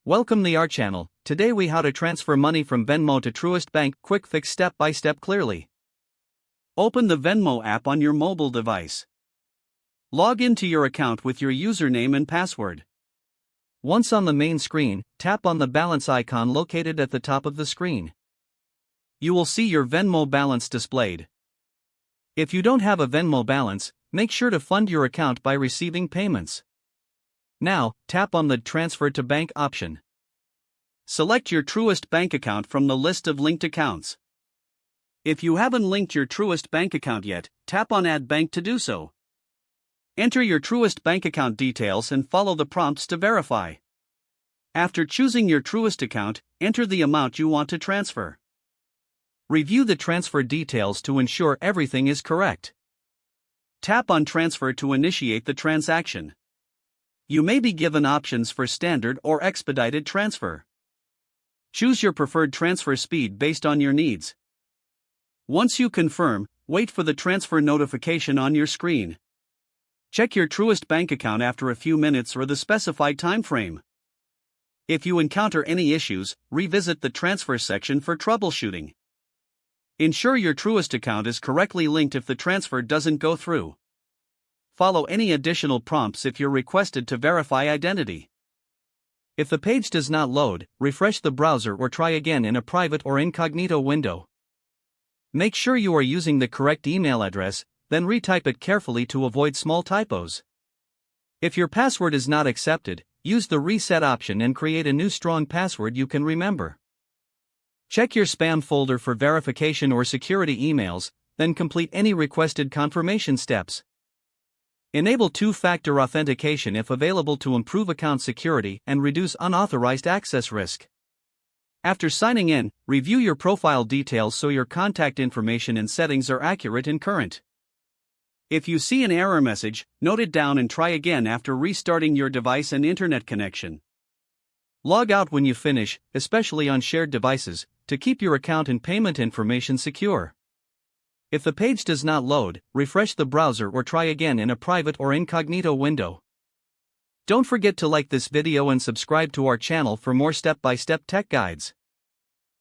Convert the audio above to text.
Welcome to our channel. Today we how to transfer money from Venmo to Truist Bank. Quick fix step by step clearly. Open the Venmo app on your mobile device. Log into your account with your username and password. Once on the main screen, tap on the balance icon located at the top of the screen. You will see your Venmo balance displayed. If you don't have a Venmo balance, make sure to fund your account by receiving payments. Now, tap on the Transfer to Bank option. Select your Truist Bank account from the list of linked accounts. If you haven't linked your Truist Bank account yet, tap on Add Bank to do so. Enter your Truist Bank account details and follow the prompts to verify. After choosing your Truist account, enter the amount you want to transfer. Review the transfer details to ensure everything is correct. Tap on Transfer to initiate the transaction. You may be given options for standard or expedited transfer. Choose your preferred transfer speed based on your needs. Once you confirm, wait for the transfer notification on your screen. Check your Truist Bank account after a few minutes or the specified time frame. If you encounter any issues, revisit the transfer section for troubleshooting. Ensure your Truist account is correctly linked if the transfer doesn't go through. Follow any additional prompts if you're requested to verify identity. If the page does not load, refresh the browser or try again in a private or incognito window. Make sure you are using the correct email address, then retype it carefully to avoid small typos. If your password is not accepted, use the reset option and create a new strong password you can remember. Check your spam folder for verification or security emails, then complete any requested confirmation steps. Enable two-factor authentication if available to improve account security and reduce unauthorized access risk. After signing in, review your profile details so your contact information and settings are accurate and current. If you see an error message, note it down and try again after restarting your device and internet connection. Log out when you finish, especially on shared devices, to keep your account and payment information secure. If the page does not load, refresh the browser or try again in a private or incognito window. Don't forget to like this video and subscribe to our channel for more step-by-step tech guides.